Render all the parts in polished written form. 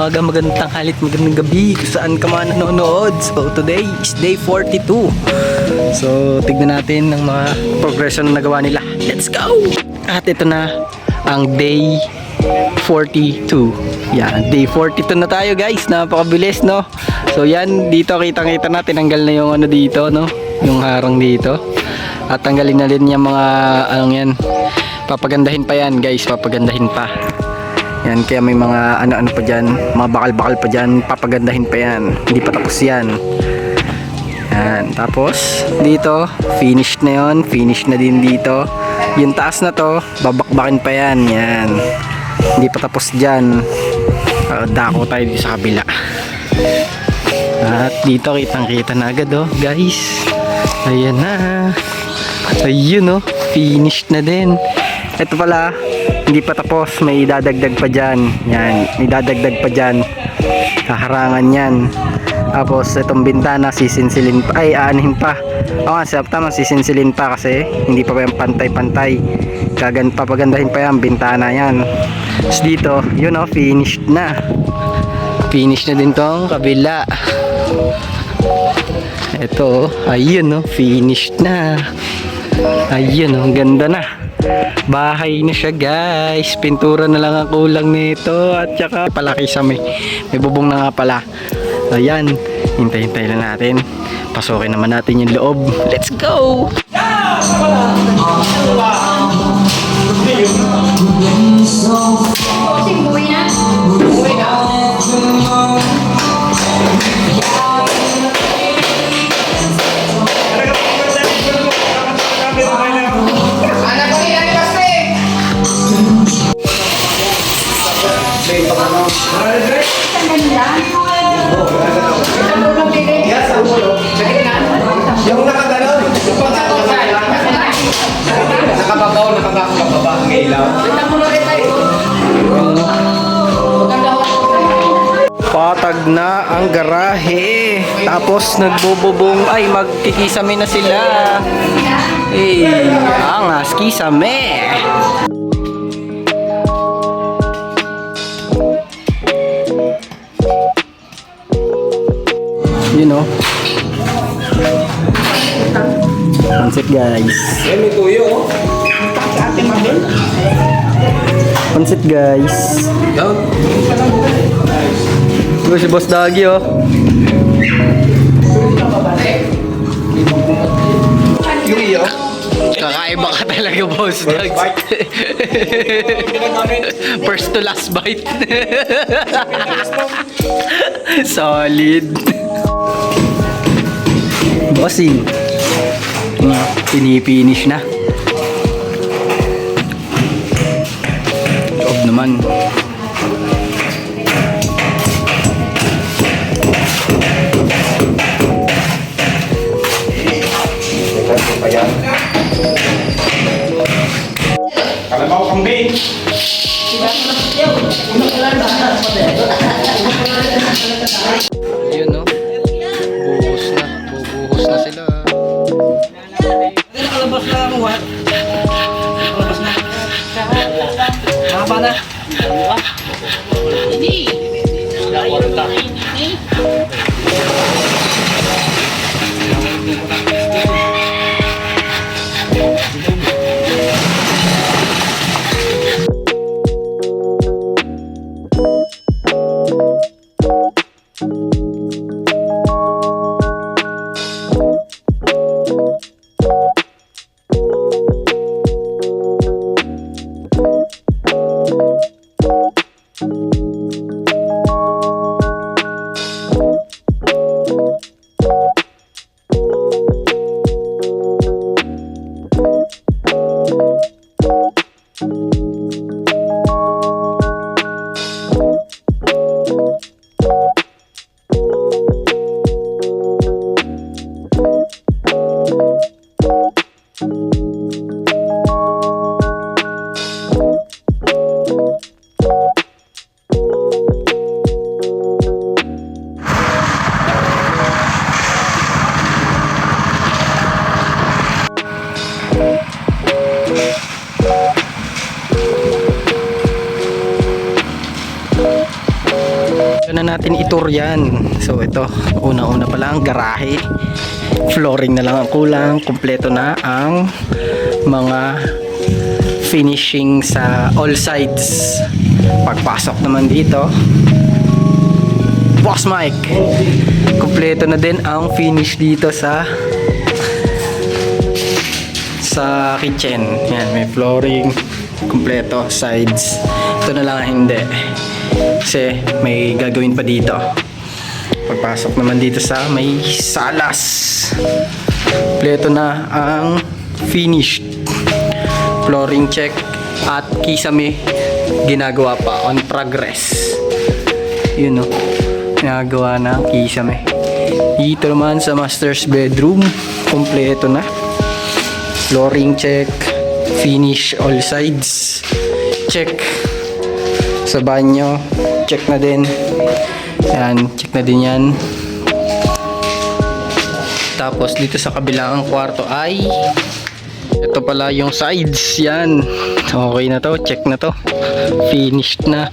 umaga, magandang tanghalit, magandang gabi kung saan ka man nanonood. So today is day 42. So tignan natin ang mga progression na nagawa nila. Let's go! At ito na ang day 42. Yan, day 42 na tayo guys. Napakabilis, no? So yan, dito kitang-kita na, tinanggal na yung ano dito, no? Yung harang dito. At tanggalin na rin yung mga anong yan. Papagandahin pa yan guys, papagandahin pa. Yan, kaya may mga ano-ano pa dyan, mga bakal-bakal pa dyan, papagandahin pa yan, hindi pa tapos yan. Yan, tapos dito finished na yon, finished na din dito. Yung taas na to, babakbakin pa yan. Yan, hindi pa tapos dyan. Dako tayo dito sa kabila. At dito kitang kita na agad, oh guys. Ayan na, ayun, oh, finished na din. Ito pala, hindi pa tapos, may dadagdag pa dyan. Yan, may dadagdag pa dyan, kaharangan yan. Tapos itong bintana sisinsilin pa, ay aanihin pa. O nga, tama, sisinsilin pa kasi hindi pa yan pantay-pantay. Papagandahin pa yan, bintana yan. Tapos dito, yun, o, finished na. Finished na din tong kabila. Ito, ayun, o, finished na. Ayun, o, ganda na. Bahay na siya guys, pintura na lang ang kulang nito. At saka palaki sa may bubong na nga pala. Ayan, hintay-hintay lang natin, pasukin naman natin yung loob. Let's go! Yung nakaganon, nakababaw, nakababa ang ilaw. Patag na ang garahe. Tapos nagbububong, ay magkikisame na sila. Angas, kisame. You know, pansit guys. May tuyo, oh. Pansit guys. Ito si Boss Dagi, oh. Yung iyo. Kakaiba ka talaga, Boss Dagi. First to last bite. Solid. Bossing. Pinipinish na. Loob naman. Kalabaw kambing. Ayun, no? Bubuhos na. Bubuhos na sila. Nakalabas na ang what? Nakalabas na. Mahaba na. Hindi. tour yan. So ito, una-una pa lang garahe, flooring na lang ang kulang, kumpleto na ang mga finishing sa all sides. Pagpasok naman dito, Boss Mike, kumpleto na din ang finish dito sa kitchen. Yan, may flooring, kumpleto, sides. Ito na lang hindi, kasi may gagawin pa dito. Pagpasok naman dito sa may salas, kumpleto na ang finished. Flooring check at kisame ginagawa pa, on progress. Yun o, ginagawa na kisame. Dito naman sa master's bedroom, kumpleto na. Flooring check, finish all sides, check. Sa banyo, check na din. Yan, check na din yan. Tapos dito sa kabilang kwarto ay ito pala yung sides. Yan, okay na to, check na to, finished na.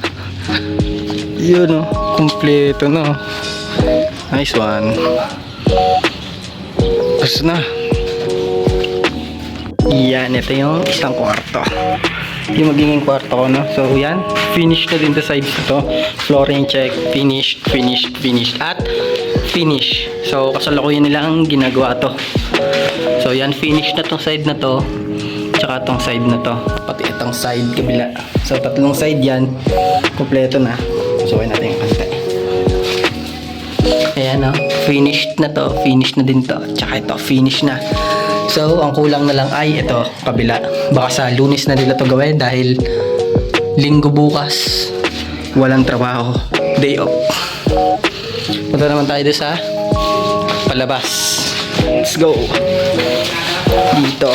Yun o, kumpleto na. Nice one. Tapos na. Yan, ito yung isang kwarto, yung magiging kwarto ko, no? So yan, finished na din sa sides na to. Flooring check, finished, finished, finished, at finish. So kasalukuyan nila ang ginagawa to. So yan, finished na tong side na to, tsaka tong side na to, pati itong side kabila. So tatlong side yan, kompleto na. So natin yung kante. Ayan, no? Finished na to, finished na din to, tsaka ito, finish na. So ang kulang na lang ay ito, kabila. Baka sa Lunes na nila to gawin dahil linggo bukas, walang trabaho, day off. Punta naman tayo doon sa palabas. Let's go. Dito.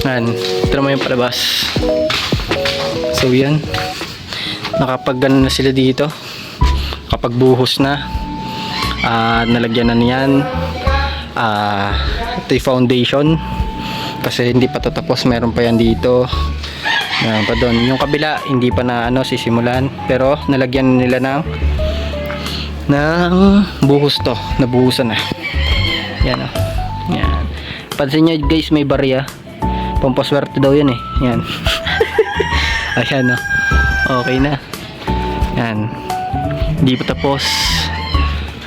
Yan, ito naman yung palabas. So yan, nakapag-gano na sila dito, kapag buhos na, nalagyan na niyan. Ito yung foundation, kasi hindi pa tatapos, meron pa yan dito, meron pa doon. Yung kabila hindi pa na sisimulan, pero nalagyan nila ng buhos to, nabuhusan na. Yan o, yan. Pansin nyo guys, may barya, pampaswerte daw yan eh. Yan. Ayan o, okay na. Yan, hindi pa tapos.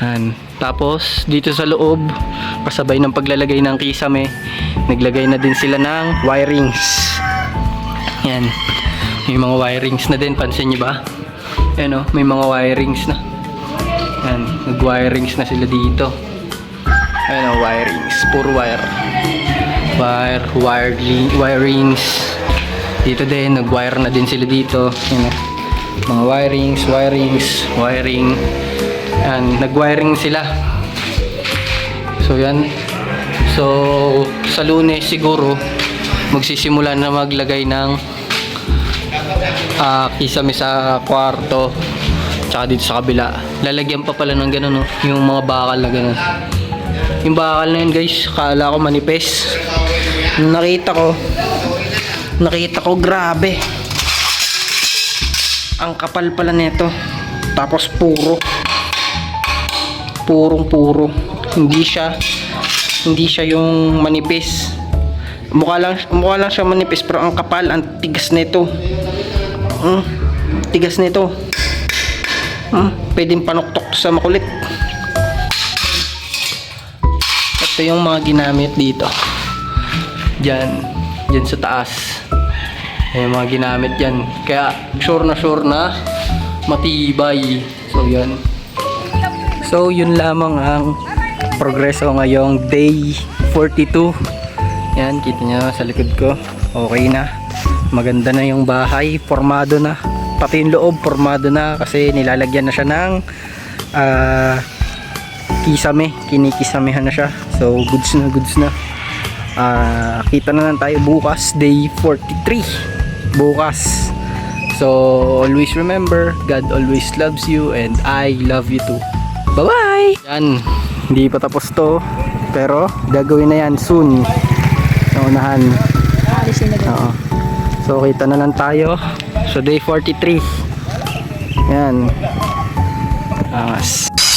Yan. Tapos dito sa loob, kasabay ng paglalagay ng kisame, naglagay na din sila ng wirings. Yan, may mga wirings na din, pansin nyo ba? Yan o, may mga wirings na. Yan, nag-wirings na sila dito. Ayan o, wirings, puro wire. Wirings. Dito din, nag-wire na din sila dito. Yan o, mga wirings, wiring. Yan, nag-wiring sila. So yan. So sa Lunes siguro magsisimula na maglagay ng kisame sa kwarto, tsaka dito sa kabila. Lalagyan pa pala ng ganun, no? Yung mga bakal na ganun. Yung bakal na yun guys, kala ko manipis. Nakita ko grabe, ang kapal pala nito. Tapos puro hindi siya yung manipis. Mukha lang siya manipis, pero ang kapal, ang tigas nito. Tigas nito. Pwedeng panuktok sa makulit. Ito yung mga ginamit dito. Diyan sa taas. Yung mga ginamit yan. Kaya sure na matibay. So yan. So yun lamang ang progreso ngayong day 42. Yan, kita nyo sa likod ko, okay na, maganda na yung bahay, formado na, pati yung loob formado na, kasi nilalagyan na siya ng kisame, kinikisamehan na siya. So goods na. Kita na lang tayo bukas, day 43 bukas. So always remember, God always loves you and I love you too. Bye bye. Yan, hindi pa tapos to, pero gagawin na yan soon. Sa unahan. Oo. So kita na lang tayo. So day 43. Yan. Angas.